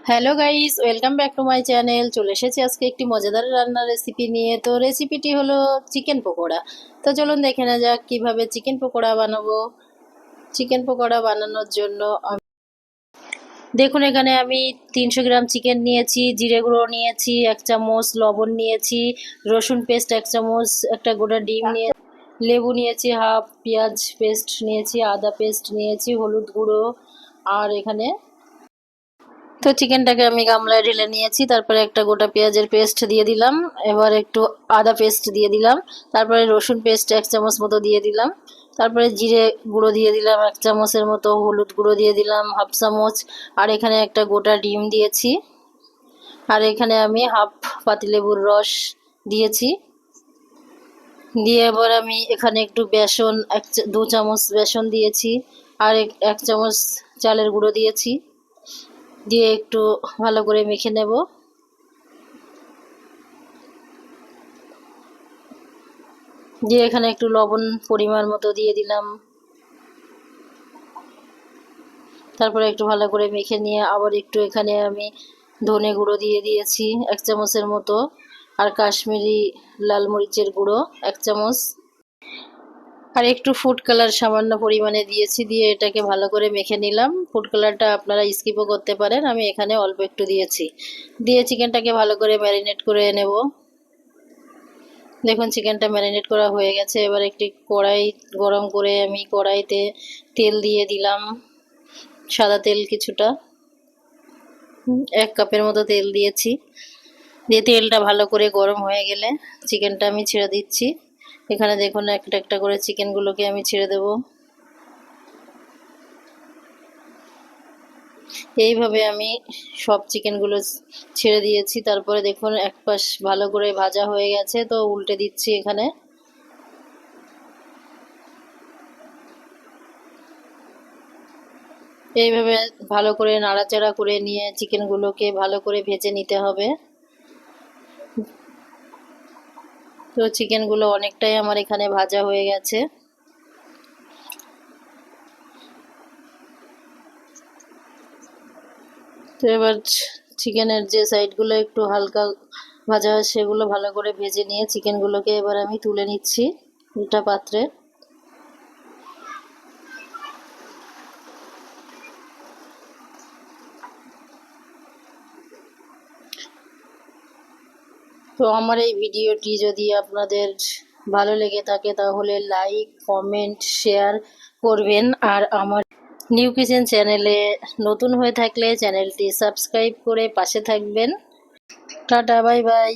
Hello guys, welcome back to my channel. চলে এসেছি আজকে একটি মজাদার রান্নার রেসিপি নিয়ে। তো রেসিপিটি হলো চিকেন পকোড়া। তো চলুন দেখে নেওয়া যাক কীভাবে চিকেন পকোড়া বানাবো। চিকেন পকোড়া বানানোর জন্য দেখুন এখানে আমি 300 গ্রাম চিকেন নিয়েছি, জিরে গুঁড়ো নিয়েছি 1 চামচ, লবণ নিয়েছি, রসুন পেস্ট 1 চামচ, একটা গোটা ডিম নিয়ে, লেবু নিয়েছি হাফ, পেঁয়াজ পেস্ট নিয়েছি, আদা পেস্ট নিয়েছি, হলুদ গুঁড়ো। আর এখানে তো চিকেনটাকে আমি গামলায় ঢেলে নিয়েছি। তারপরে একটা গোটা পেঁয়াজের পেস্ট দিয়ে দিলাম, এবার একটু আদা পেস্ট দিয়ে দিলাম, তারপরে রসুন পেস্ট 1 চামচ মতো দিয়ে দিলাম, তারপরে জিরে গুঁড়ো দিয়ে দিলাম 1 চামচের মতো, হলুদ গুঁড়ো দিয়ে দিলাম হাফ চামচ, আর এখানে একটা গোটা ডিম দিয়েছি, আর এখানে আমি হাফ পাতিলেবুর রস দিয়েছি। দিয়ে এবার আমি এখানে একটু বেসন 2 চামচ বেসন দিয়েছি, আর 1 চামচ চালের গুঁড়ো দিয়েছি, দিয়ে একটু ভালো করে মেখে নেব। দিয়ে এখানে একটু লবণ পরিমাণ মতো দিয়ে দিলাম, তারপরে একটু ভালো করে মেখে নিয়ে আবার একটু এখানে আমি ধনে গুঁড়ো দিয়ে দিয়েছি 1 চামচের মতো, আর কাশ্মীরি লাল মরিচের গুঁড়ো 1 চামচ, আর একটু ফুড কালার সামান্য পরিমাণে দিয়েছি। দিয়ে এটাকে ভালো করে মেখে নিলাম। ফুড কালারটা আপনারা স্কিপও করতে পারেন, আমি এখানে অল্প একটু দিয়েছি। দিয়ে চিকেনটাকে ভালো করে ম্যারিনেট করে নেব। দেখুন চিকেনটা ম্যারিনেট করা হয়ে গেছে। এবার একটি কড়াই গরম করে আমি কড়াইতে তেল দিয়ে দিলাম, সাদা তেল কিছুটা, 1 কাপের মতো তেল দিয়েছি। দিয়ে তেলটা ভালো করে গরম হয়ে গেলে চিকেনটা আমি ছেড়ে দিচ্ছি। এখানে দেখুন একটা একটা করে চিকেনগুলোকে আমি ছেড়ে দেব। এইভাবে আমি সব চিকেনগুলো ছেড়ে দিয়েছি। তারপরে দেখুন এক পাশ ভালো করে ভাজা হয়ে গেছে, তো উল্টে দিচ্ছি এখানে। এইভাবে ভালো করে নাড়াচাড়া করে নিয়ে চিকেনগুলোকে ভালো করে ভেজে নিতে হবে। তো চিকেনগুলো অনেকটাই আমার এখানে ভাজা হয়ে গেছে। তো এবার চিকেনের যে সাইডগুলো একটু হালকা ভাজা হয় সেগুলো ভালো করে ভেজে নিয়ে চিকেনগুলোকে এবার আমি তুলে নিচ্ছি একটা পাত্রে। তো আমার এই ভিডিওটি যদি আপনাদের ভালো লেগে থাকে তাহলে লাইক, কমেন্ট, শেয়ার করবেন। আর আমার নিউ কিচেন চ্যানেলে নতুন হয়ে থাকলে চ্যানেলটি সাবস্ক্রাইব করে পাশে থাকবেন। Tata, bye bye.